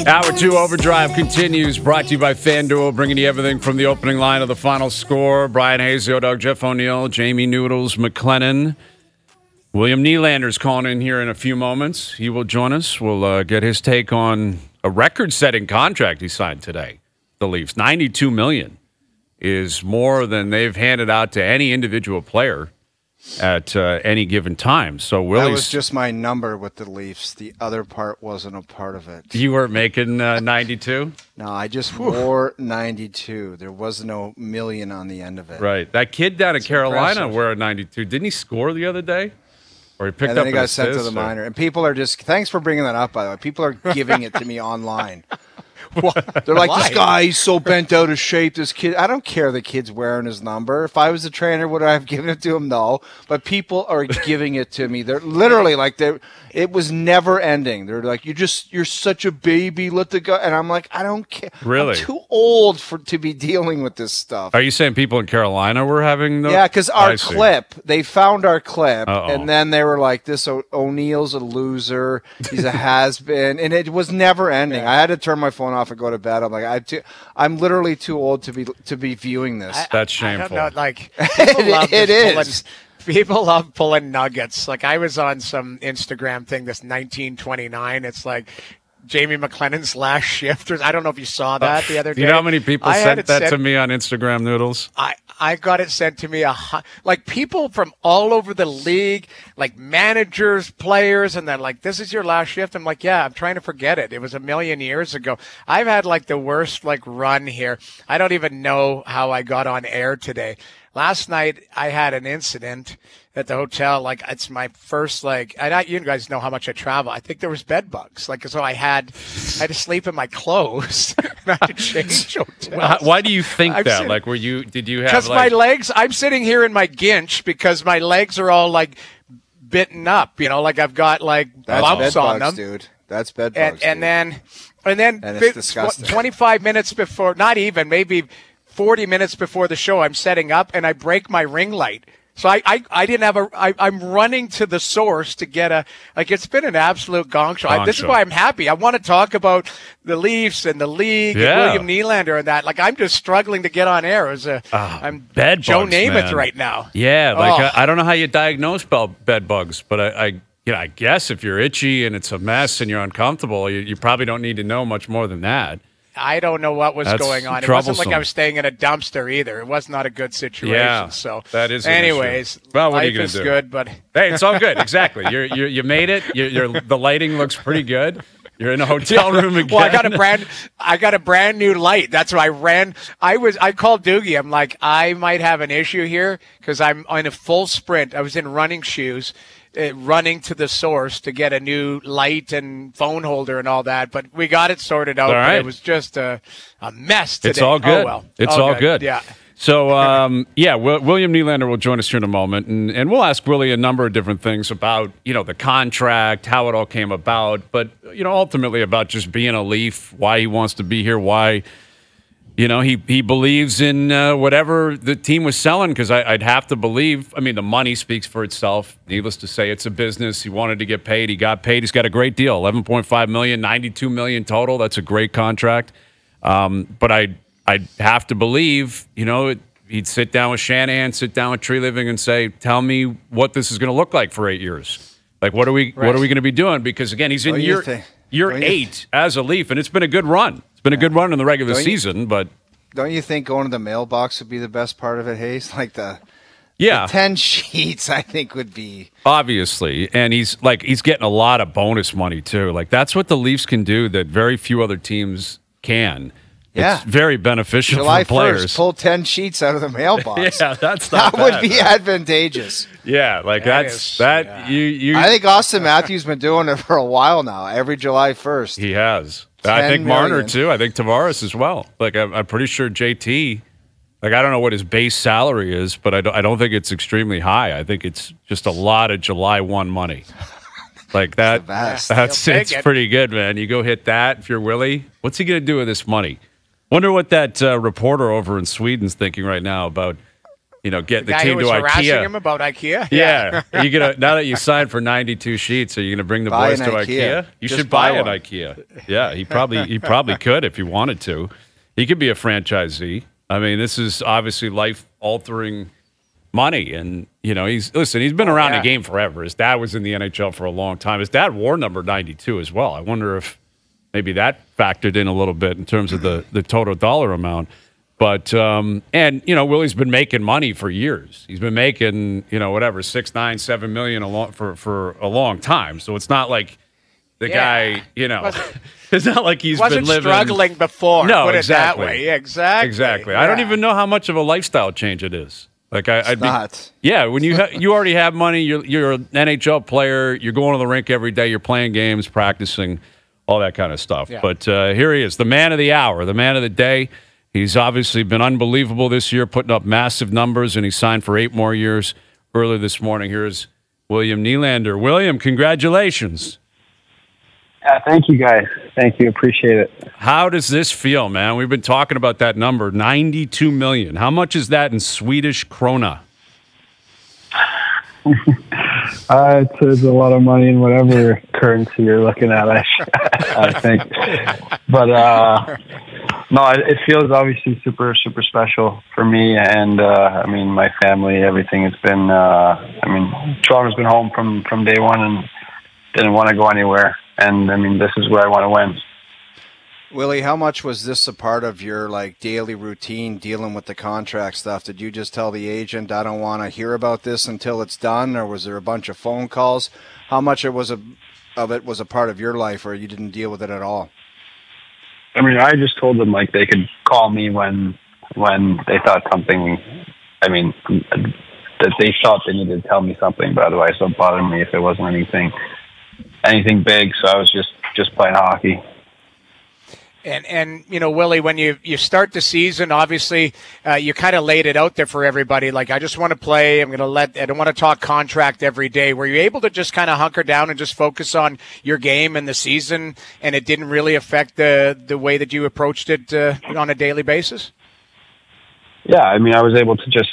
Hour 2 Overdrive continues, brought to you by FanDuel, bringing you everything from the opening line of the final score. Bryan Hayes, the O-Dog, Jeff O'Neill, Jamie Noodles McLennan. William Nylander's calling in here in a few moments. He will join us. We'll get his take on a record-setting contract he signed today. The Leafs, $92 million, is more than they've handed out to any individual player at any given time. So Willie's, that was just my number with the Leafs. The other part wasn't a part of it. You weren't making 92? No, I just wore 92. There was no million on the end of it. Right. That kid down in Carolina impressive. wore a 92. Didn't he score the other day? Or he picked And then up he an got sent to assist, the minor. And people are just, thanks for bringing that up, by the way. People are giving it to me online. They're like, this guy, he's so bent out of shape, this kid. I don't care the kid's wearing his number. If I was the trainer, would I have given it to him? No. But people are giving it to me. They're literally like, it was never ending. They're like, you're such a baby. Let the guy. And I'm like, I don't care. Really? I'm too old to be dealing with this stuff. Are you saying people in Carolina were having the... Yeah, because our clip, they found our clip, Uh-oh. and then they were like, this O'Neill's a loser. He's a has-been. And it was never ending. I had to turn my phone off and go to bed. I'm like, I'm literally too old to be viewing this. That's shameful. I don't know, like, people love it is. People love pulling nuggets. Like, I was on some Instagram thing, this 1929. It's like Jamie McLennan's last shift. I don't know if you saw that the other day. You know how many people sent that sent to me on Instagram, Noodles? I got it sent to me, like people from all over the league, like managers, players, and then like, this is your last shift. I'm like, yeah, I'm trying to forget it. It was a million years ago. I've had like the worst like run here. I don't even know how I got on air today. Last night I had an incident at the hotel. Like, it's my first, like, you guys know how much I travel. I think there was bed bugs. Like, so I had to sleep in my clothes. And I had to change hotels. Why do you think that? Like, did you have, because my legs, I'm sitting here in my ginch because my legs are all like bitten up, like I've got like bumps on them. Dude. That's bed bugs, and then it's disgusting. 25 minutes before, not even, maybe 40 minutes before the show, I'm setting up and I break my ring light. So I didn't have I'm running to the source to get it's been an absolute gong show. This is why I'm happy. I want to talk about the Leafs and the league and William Nylander and that. Like, I'm just struggling to get on air. I'm bed Joe bugs, Namath man. right now. Yeah, like I don't know how you diagnose bed bugs, but I guess if you're itchy and it's a mess and you're uncomfortable, you probably don't need to know much more than that. I don't know what was going on. It wasn't like I was staying in a dumpster either. It was not a good situation. Yeah, so that is. Anyways, well, what are you life gonna do? Good, but hey, it's all good. Exactly. You made it. The lighting looks pretty good. You're in a hotel room again. Well, I got a brand new light. That's why I ran. I called Doogie. I'm like, I might have an issue here because I'm on a full sprint. I was in running shoes. Running to the source to get a new light and phone holder and all that, but we got it sorted out. But it was just a mess today. It's all good. Oh, well. It's all good. Yeah. So, William Nylander will join us here in a moment, and we'll ask Willie a number of different things about, the contract, how it all came about, but, ultimately about just being a Leaf, why he wants to be here, why, he believes in whatever the team was selling, because I'd have to believe, the money speaks for itself. Needless to say, it's a business. He wanted to get paid. He got paid. He's got a great deal, $11.5 million, $92 million total. That's a great contract. But I'd have to believe, he'd sit down with Shanahan, sit down with Tree Living and say, tell me what this is going to look like for 8 years. Like, what are we going to be doing? Because, again, he's in year 8 as a Leaf, and it's been a good run. It's been a good run in the regular season, but don't you think going to the mailbox would be the best part of it, Hayes? Like the 10 sheets, I think, would be obviously, and he's getting a lot of bonus money too. Like, that's what the Leafs can do that very few other teams can. Yeah. It's very beneficial July for players. 1st, pull 10 sheets out of the mailbox. Yeah, that's not that would be advantageous. Yeah, like I think Austin Matthews been doing it for a while now. Every July 1st, he has. I think Marner too. I think Tavares as well. Like, I'm pretty sure JT. Like, I don't know what his base salary is, but I don't think it's extremely high. I think it's just a lot of July 1 money. Like that. It's pretty good, man. You go hit that if you're Willie. What's he going to do with this money? Wonder what that reporter over in Sweden's thinking right now about get the guy team who was to harassing IKEA. him about IKEA. Yeah, now that you signed for 92 sheets, are you gonna bring the Buy boys an to IKEA. You Just should buy buy an one. IKEA. Yeah, he probably could if he wanted to. He could be a franchisee. I mean, this is obviously life-altering money, and he's been around the game forever. His dad was in the NHL for a long time. His dad wore number 92 as well. I wonder if maybe that factored in a little bit in terms of the total dollar amount. But Willie's been making money for years. He's been making $6, $9, $7 million for a long time. So it's not like the guy, it's not like he's been living struggling before. No, put exactly. it that way. Exactly. I don't even know how much of a lifestyle change it is. Like I'd not. Yeah, when you already have money, you're an NHL player. You're going to the rink every day. You're playing games, practicing, all that kind of stuff. Yeah. But here he is, the man of the hour, the man of the day. He's obviously been unbelievable this year, putting up massive numbers, and he signed for 8 more years earlier this morning. Here's William Nylander. William, congratulations. Thank you, guys. Thank you. Appreciate it. How does this feel, man? We've been talking about that number, 92 million. How much is that in Swedish krona? It's a lot of money in whatever currency you're looking at, I think. But no, it feels obviously super, super special for me and my family. Everything has been. Toronto's been home from day one and didn't want to go anywhere. And this is where I want to win. Willie, how much was this a part of your daily routine dealing with the contract stuff? Did you just tell the agent, I don't want to hear about this until it's done, or was there a bunch of phone calls? How much of it was a part of your life, or you didn't deal with it at all? I just told them they could call me when they thought something. That they thought they needed to tell me something, but otherwise don't bother me if it wasn't anything big. So I was just playing hockey. And Willie, when you start the season, obviously you kind of laid it out there for everybody. I just want to play. I don't want to talk contract every day. Were you able to just kind of hunker down and just focus on your game and the season, and it didn't really affect the way that you approached it on a daily basis? Yeah, I was able to just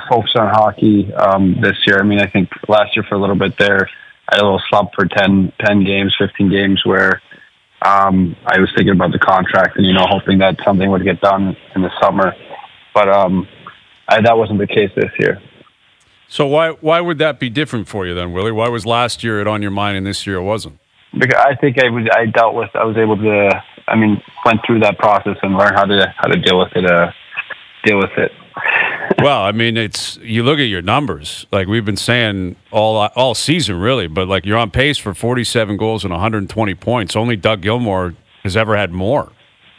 focus on hockey this year. I think last year for a little bit there, I had a little slump for 10 games, 15 games where I was thinking about the contract and, hoping that something would get done in the summer. But that wasn't the case this year. So why would that be different for you then, Willie? Why was last year it on your mind and this year it wasn't? Because I think I was able to, went through that process and learn how to deal with it. Well, you look at your numbers, we've been saying all season really, but you're on pace for 47 goals and 120 points. Only Doug Gilmour has ever had more.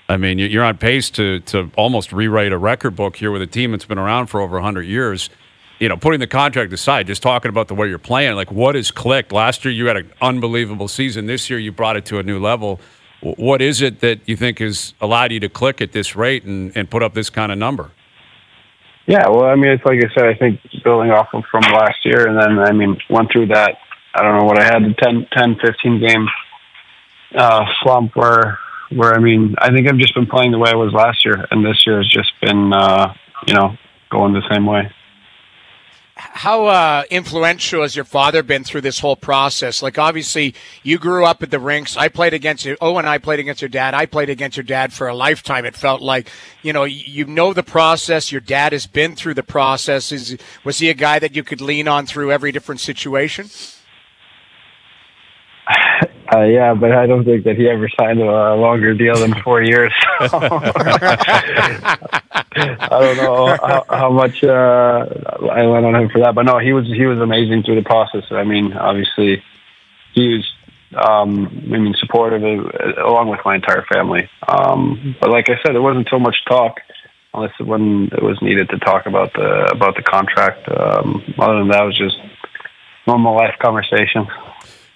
You're on pace to almost rewrite a record book here with a team that's been around for over 100 years. Putting the contract aside, just talking about the way you're playing, what has clicked? Last year you had an unbelievable season. This year you brought it to a new level. What is it that you think has allowed you to click at this rate and put up this kind of number? Yeah, well, it's like I said, I think building off from last year, and then, went through that, I don't know what I had, the 10, 15 game slump where I think I've just been playing the way I was last year, and this year has just been, going the same way. How influential has your father been through this whole process? Obviously, you grew up at the rinks. I played against you. Owen and I played against your dad. I played against your dad for a lifetime. It felt like, you know the process. Your dad has been through the process. Was he a guy that you could lean on through every different situation? Yeah, but I don't think that he ever signed a longer deal than 4 years. So. I don't know how much I went on him for that, but no, he was amazing through the process. Obviously, he was supportive along with my entire family. But like I said, it wasn't so much talk, unless when it was needed to talk about the contract. Other than that, it was just normal life conversation.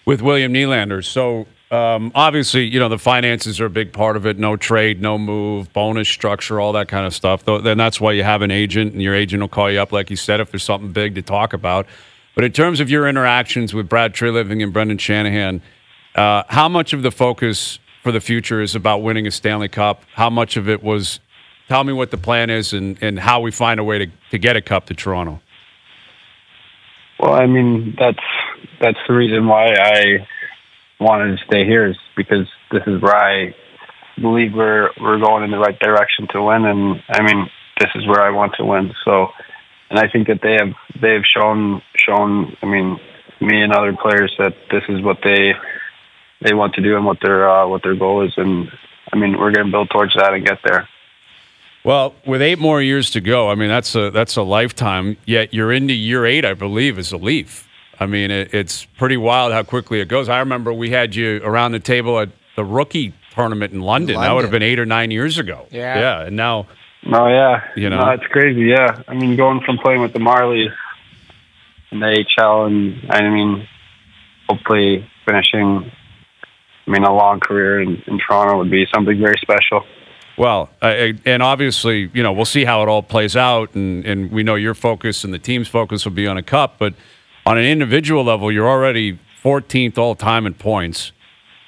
With William Nylander. So obviously, the finances are a big part of it. No trade, no move, bonus structure, all that kind of stuff. Then that's why you have an agent, and your agent will call you up, like you said, if there's something big to talk about. But in terms of your interactions with Brad Treliving and Brendan Shanahan, how much of the focus for the future is about winning a Stanley Cup? How much of it was tell me what the plan is and how we find a way to get a cup to Toronto. Well, I mean, that's the reason why I wanted to stay here, is because this is where I believe we're going in the right direction to win, and I mean, this is where I want to win. So, and I think that they have shown. I mean, me and other players that this is what they want to do and what their goal is, and I mean, we're going to build towards that and get there. Well, with 8 more years to go, I mean, that's a lifetime. Yet you're into year 8, I believe, as a Leaf. I mean, it's pretty wild how quickly it goes. I remember we had you around the table at the rookie tournament in London. That would have been 8 or 9 years ago. Yeah, and now. Oh yeah, you know, no, it's crazy. Yeah, I mean, going from playing with the Marlies in the AHL, and I mean, hopefully finishing, I mean, a long career in Toronto would be something very special. Well, and obviously, you know, we'll see how it all plays out, and we know your focus and the team's focus will be on a cup, but on an individual level, you're already 14th all-time in points,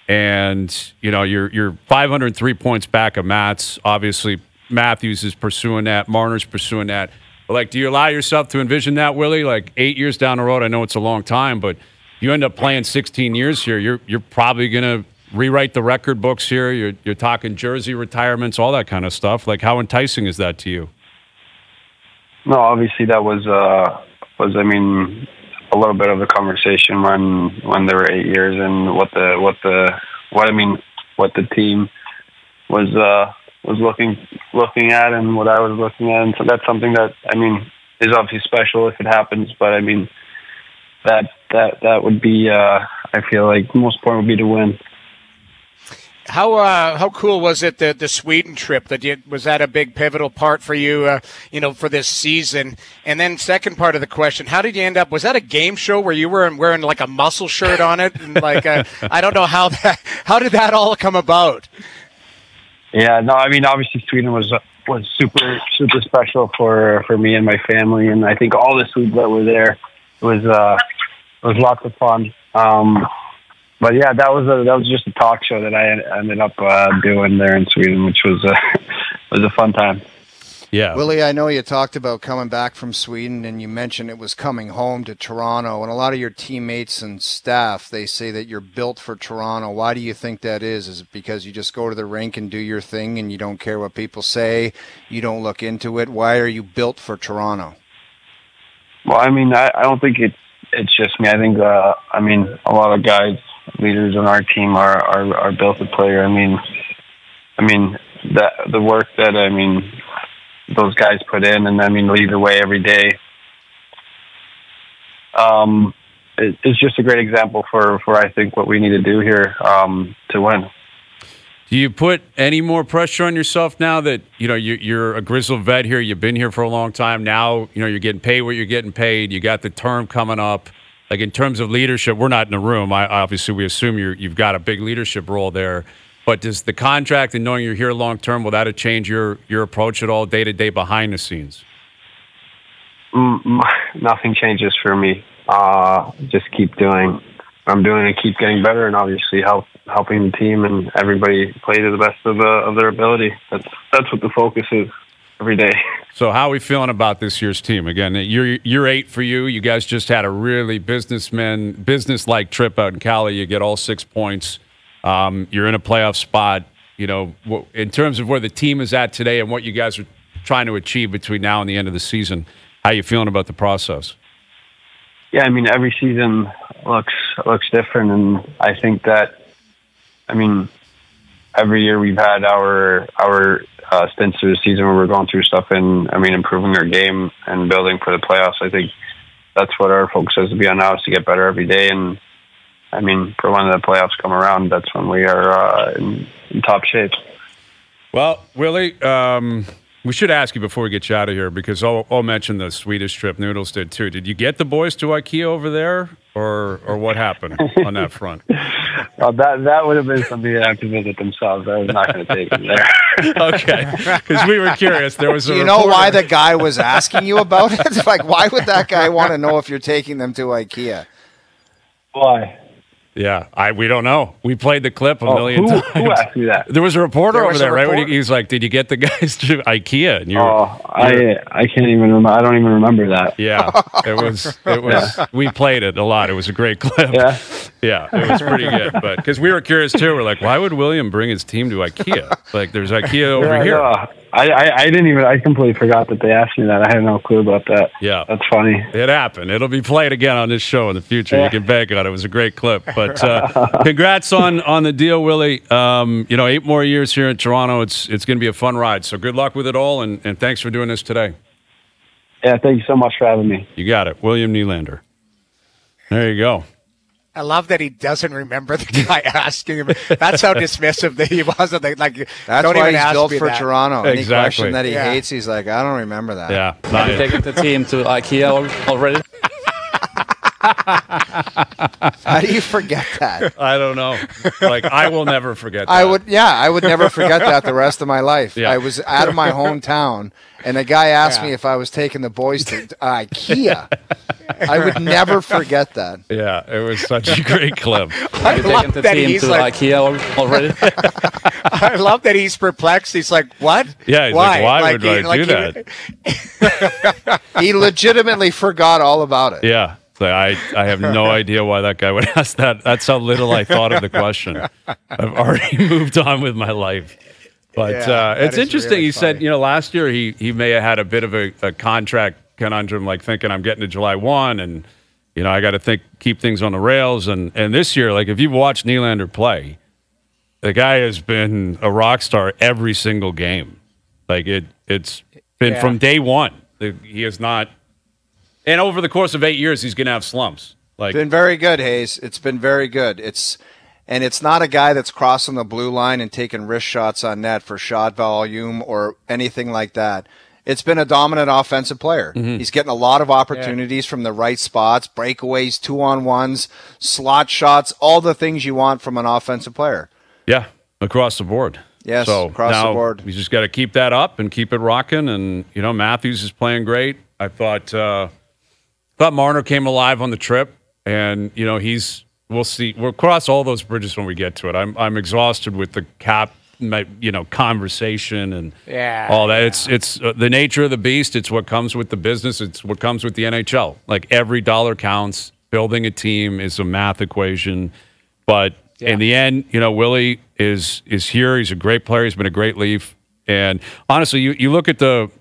and, you know, you're 503 points back of Matt's. Obviously, Matthews is pursuing that. Marner's pursuing that. But, like, do you allow yourself to envision that, Willie? Like, 8 years down the road, I know it's a long time, but you end up playing 16 years here, you're probably going to rewrite the record books here. You're talking jersey retirements, all that kind of stuff. Like, how enticing is that to you? No, obviously that was I mean, a little bit of a conversation when there were 8 years, and what the team was looking at and what I was looking at, and so that's something that, I mean, is obviously special if it happens. But I mean, that would be I feel like the most important would be to win. How cool was it, the Sweden trip? Was that a big pivotal part for you, for this season? And then second part of the question, how did you end up? Was that a game show where you were wearing like a muscle shirt on it? And like I don't know how did that all come about? Yeah, no, I mean, obviously Sweden was super special for me and my family, and I think all the Swedes that were there was lots of fun. But yeah, that was just a talk show that I ended up doing there in Sweden, which was a fun time. Yeah, Willie, I know you talked about coming back from Sweden, and you mentioned it was coming home to Toronto. And a lot of your teammates and staff, they say that you're built for Toronto. Why do you think that is? Is it because you just go to the rink and do your thing, and you don't care what people say? You don't look into it. Why are you built for Toronto? Well, I mean, I don't think it's just me. I think I mean, a lot of guys, leaders on our team are built to play. I mean the work that those guys put in, and I mean lead the way every day. It's just a great example for I think what we need to do here to win. Do you put any more pressure on yourself now that you're a grizzled vet here? You've been here for a long time now. You're getting paid what you're getting paid. You got the term coming up. Like, in terms of leadership, we're not in the room. Obviously, we assume you've got a big leadership role there. But does the contract and knowing you're here long term, will that change your approach at all, day to day, behind the scenes? Nothing changes for me. Just keep doing what I'm doing and keep getting better, and obviously helping the team and everybody play to the best of their ability. That's what the focus is every day. So how are we feeling about this year's team? Again, year 8 for you. You guys just had a really business-like trip out in Cali. You get all 6 points. You're in a playoff spot. In terms of where the team is at today and what you guys are trying to achieve between now and the end of the season, how are you feeling about the process? Yeah, I mean, every season looks different, and I think that, every year we've had our stints through the season where we're going through stuff and, improving our game and building for the playoffs. I think that's what our focus has to be on now, is to get better every day. And, for when the playoffs come around, that's when we are in top shape. Well, Willie, we should ask you before we get you out of here, because I'll mention the Swedish trip. Noodles did too. Did you get the boys to IKEA over there, or what happened on that front? That would have been something they have to visit themselves. I was not going to take them there. Okay, because we were curious. There was. Do you know why the guy was asking you about it? Like, why would that guy want to know if you're taking them to IKEA? Why? Yeah, we don't know. We played the clip a million times. Who asked you that? There was a reporter over there, right? Reporter. He's like, "Did you get the guys to IKEA?" And I can't even remember. I don't even remember that. Yeah, it was. We played it a lot. It was a great clip. Yeah, it was pretty good. But because we were curious too, we're like, why would William bring his team to IKEA? Like, there's IKEA over here. No, I didn't even. I completely forgot that they asked me that. I had no clue about that. Yeah, that's funny. It happened. It'll be played again on this show in the future. You can bank on it. It was a great clip. But congrats on the deal, Willie. 8 more years here in Toronto. It's going to be a fun ride. So good luck with it all, and thanks for doing this today. Yeah, thank you so much for having me. You got it, William Nylander. There you go. I love that he doesn't remember the guy asking him. That's how dismissive that he was. Like, that's don't why even he's ask built me for that. Toronto. Any Exactly. question that he hates, he's like, I don't remember that. Yeah. Have you taken the team to IKEA already? How do you forget that? I don't know. Like, I will never forget that. I would never forget that the rest of my life. Yeah. I was out of my hometown, and a guy asked me if I was taking the boys to IKEA. I would never forget that. Yeah, it was such a great clip. Have you taken the team to IKEA already? I love that he's perplexed. He's like, what? Yeah, he's like, why would I do that? He legitimately forgot all about it. Yeah. So I have no idea why that guy would ask that. That's how little I thought of the question. I've already moved on with my life. But it's interesting. Really he said, last year he may have had a bit of a contract conundrum, like thinking I'm getting to July 1 and, I got to keep things on the rails. And this year, like if you've watched Nylander play, the guy has been a rock star every single game. Like it's been from day one. He has not. And over the course of 8 years, he's going to have slumps. Like, been very good, Hayes. It's been very good. It's not a guy that's crossing the blue line and taking wrist shots on net for shot volume or anything like that. It's been a dominant offensive player. Mm-hmm. He's getting a lot of opportunities from the right spots, breakaways, 2-on-1s, slot shots, all the things you want from an offensive player. Yeah, across the board. Yes, so across the board. We just got to keep that up and keep it rocking. And, Matthews is playing great. I thought Marner came alive on the trip, and we'll see. We'll cross all those bridges when we get to it. I'm exhausted with the cap, conversation and all that. It's the nature of the beast. It's what comes with the business. It's what comes with the NHL. Like every dollar counts. Building a team is a math equation, but in the end, Willie is here. He's a great player. He's been a great Leaf, and honestly, you look at the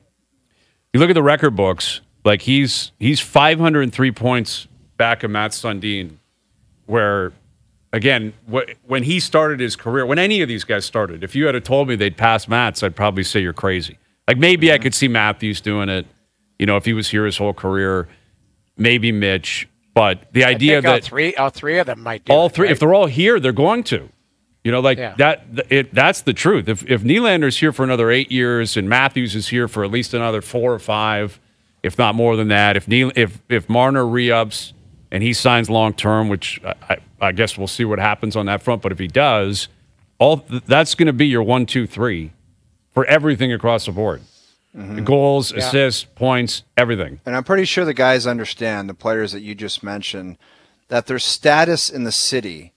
record books. Like he's 503 points back of Matt Sundin, where, again, when he started his career, when any of these guys started, if you had told me they'd pass Matt's, I'd probably say you're crazy. Like maybe I could see Matthews doing it, if he was here his whole career, maybe Mitch. But the idea that all three of them might do all it, three, right? if they're all here, they're going to. That's the truth. If Nylander's here for another 8 years and Matthews is here for at least another 4 or 5. If not more than that, if Marner re-ups and he signs long-term, which I guess we'll see what happens on that front, but if he does, that's going to be your 1, 2, 3 for everything across the board. Mm-hmm. The goals, assists, points, everything. And I'm pretty sure the guys understand, the players that you just mentioned, that their status in the city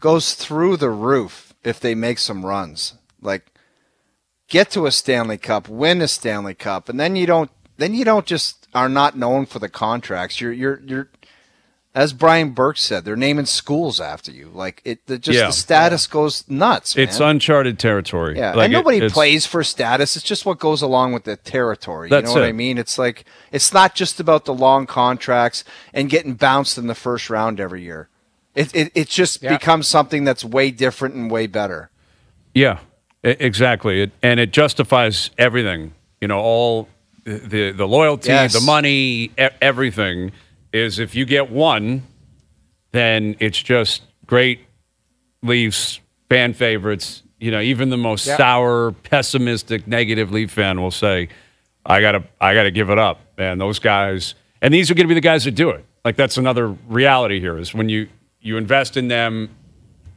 goes through the roof if they make some runs. Get to a Stanley Cup, win a Stanley Cup, and then you don't just are not known for the contracts. You're as Brian Burke said, they're naming schools after you. The status goes nuts, man. It's uncharted territory. Yeah, and nobody plays for status. It's just what goes along with the territory. You know what I mean? It's it's not just about the long contracts and getting bounced in the first round every year. It just becomes something that's way different and way better. Yeah. Exactly, and it justifies everything. All the loyalty, the money, everything is. If you get one, then it's just great Leafs, fan favorites. Even the most sour, pessimistic, negative Leaf fan will say, "I gotta give it up." And those guys, and these are going to be the guys that do it. Like that's another reality here is when you invest in them,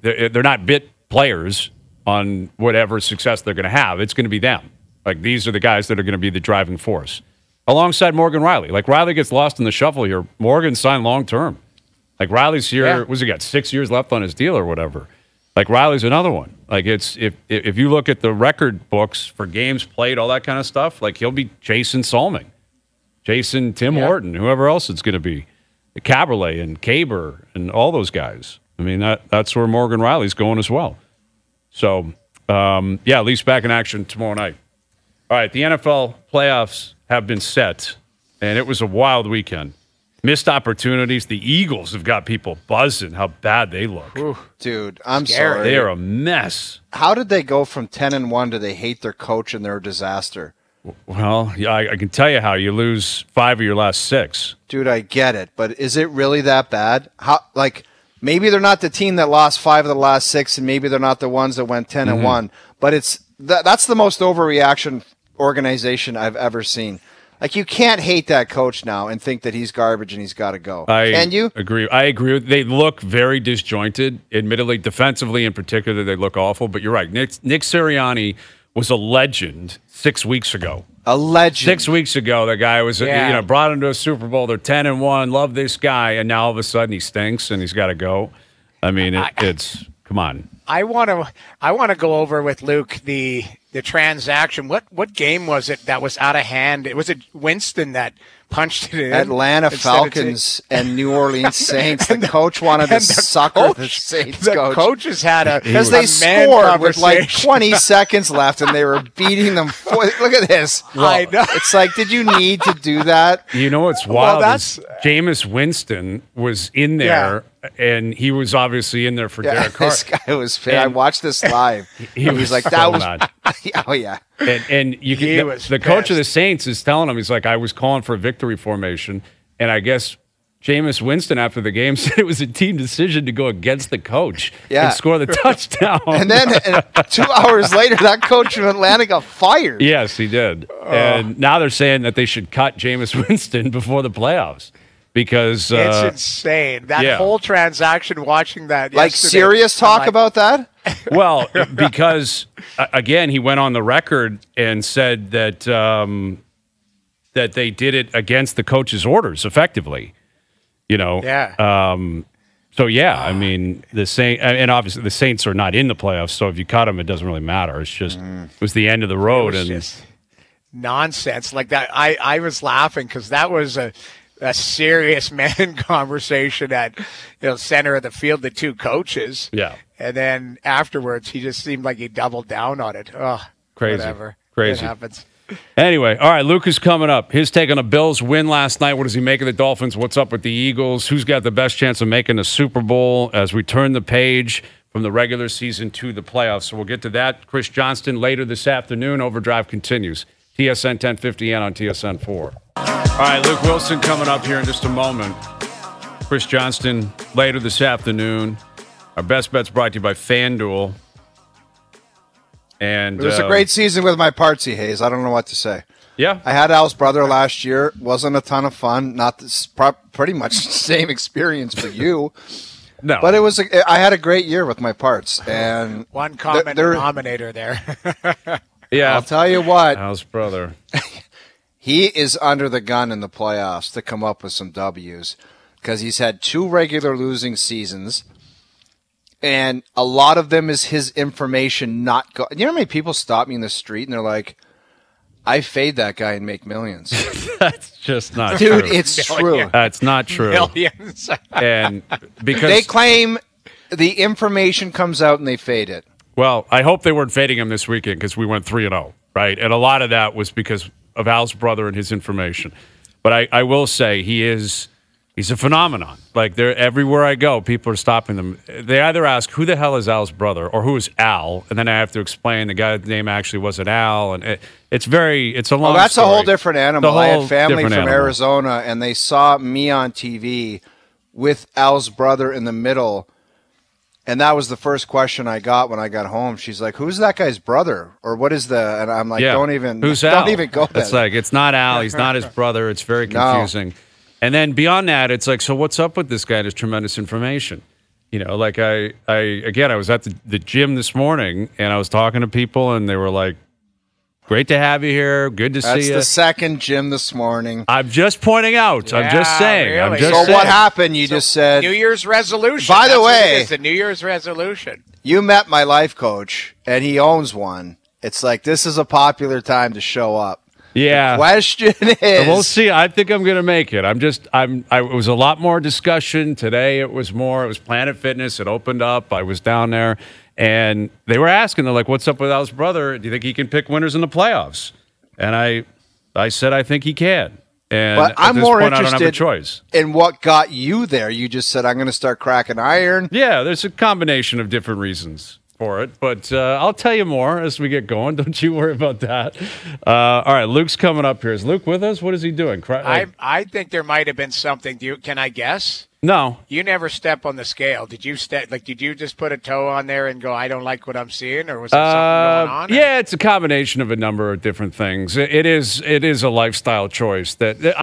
they're not bit players on whatever success they're going to have. It's going to be them. Like these are the guys that are going to be the driving force alongside Morgan Riley. Like Riley gets lost in the shuffle here. Morgan signed long term. Like Riley's here, what's he got, 6 years left on his deal or whatever. Like Riley's another one. Like it's if you look at the record books for games played, all that kind of stuff, like he'll be Jason Salming, Tim Horton, whoever else it's going to be, Caberlet and Caber and all those guys. I mean, that's where Morgan Riley's going as well. So, Leafs back in action tomorrow night. All right, the NFL playoffs have been set, and it was a wild weekend. Missed opportunities. The Eagles have got people buzzing how bad they look. Ooh, dude, I'm sorry. They are a mess. How did they go from 10-1 to they hate their coach and they're a disaster? Well, yeah, I can tell you how. You lose 5 of your last 6. Dude, I get it, but is it really that bad? Maybe they're not the team that lost 5 of the last 6, and maybe they're not the ones that went 10-1. But that's the most overreaction organization I've ever seen. Like, you can't hate that coach now and think that he's garbage and he's got to go. Can you? I agree. They look very disjointed. Admittedly, defensively in particular, they look awful. But you're right. Nick Sirianni was a legend 6 weeks ago. A legend. 6 weeks ago, the guy was, brought him to a Super Bowl. They're 10-1. Love this guy, and now all of a sudden he stinks and he's got to go. I mean, it's come on. I want to go over with Luke the transaction. What game was it that was out of hand? It was Winston that punched it in. Atlanta Falcons and New Orleans Saints. The coach wanted to sucker the Saints coach. The coaches had because they scored with like 20 seconds left and they were beating them. Look at this. Well, I know. It's like, did you need to do that? You know what's wild? Jameis Winston was in there, and he was obviously in there for Derek Carr. This guy was fit. I watched this live. He was like, that was mad. Oh, yeah. And the coach of the Saints is telling him, he's like, I was calling for a victory formation, and I guess Jameis Winston after the game said it was a team decision to go against the coach and score the touchdown. And then 2 hours later, that coach from Atlanta got fired. Yes, he did. And now they're saying that they should cut Jameis Winston before the playoffs. Because it's insane. That whole transaction, watching that like serious talk about that? Well, because again, he went on the record and said that that they did it against the coach's orders, effectively. So I mean, the Saints, and obviously the Saints are not in the playoffs. So if you cut them, it doesn't really matter. It's just it was the end of the road, and just nonsense like that. I was laughing because that was a serious man conversation at center of the field, the two coaches. Yeah. And then afterwards, he just seemed like he doubled down on it. Oh, crazy. Whatever. Crazy. It happens. Anyway, all right, Luke is coming up. His take on the Bills win last night. What does he make of the Dolphins? What's up with the Eagles? Who's got the best chance of making the Super Bowl as we turn the page from the regular season to the playoffs? So we'll get to that. Chris Johnston later this afternoon. Overdrive continues. TSN 1050 and on TSN 4. All right, Luke Willson coming up here in just a moment. Chris Johnston later this afternoon. Our best bet's brought to you by FanDuel. And it was a great season with my partsy, Hayes. I don't know what to say. Yeah. I had Al's brother last year. Wasn't a ton of fun. Not this, pretty much the same experience for you. No. But I had a great year with my parts. And one common denominator there. Yeah. I'll tell you what. Al's brother. He is under the gun in the playoffs to come up with some W's because he's had 2 regular losing seasons, and a lot of them is his information not go. You know how many people stop me in the street and they're like, I fade that guy and make millions. That's just not true. Dude, it's true. That's not true. Millions. And because they claim the information comes out and they fade it. Well, I hope they weren't fading him this weekend because we went 3-0, right? And a lot of that was because of Al's brother and his information. But I will say he's a phenomenon. Like, everywhere I go, people are stopping them. They either ask, who the hell is Al's brother, or who is Al? And then I have to explain the guy's name actually wasn't Al. And it's a long that's story. A whole different animal. I had family from animal. Arizona, and they saw me on TV with Al's brother in the middle. And that was the first question I got when I got home. She's like, who's that guy's brother? Or what is the... And I'm like, who's Al? Don't even go there. It's like, it's not Al. He's not his brother. It's very confusing. No. And then beyond that, it's like, so what's up with this guy and his tremendous information? Like I was at the gym this morning, and I was talking to people, and they were like, Great to have you here. Good to see you. That's the second Jim this morning. I'm just pointing out. I'm just saying. Really. So what happened? You just said New Year's resolution. By the way, it's the New Year's resolution. You met my life coach, and he owns one. It's like this is a popular time to show up. Yeah. The question is, we'll see. I think I'm going to make it. It was a lot more discussion today. It was Planet Fitness. It opened up. I was down there, and they were asking. They're like, "What's up with Al's brother? Do you think he can pick winners in the playoffs?" And I said, "I think he can." And but I'm more interested I don't have a choice. In what got you there. You just said, "I'm going to start cracking iron." Yeah, there's a combination of different reasons for it, but I'll tell you more as we get going. Don't you worry about that. All right, Luke's coming up here. Is Luke with us? What is he doing? I think there might have been something. Can I guess? No. You never step on the scale. Did you did you just put a toe on there and go, I don't like what I'm seeing, or was there something going on? Yeah, it's a combination of a number of different things. It is a lifestyle choice that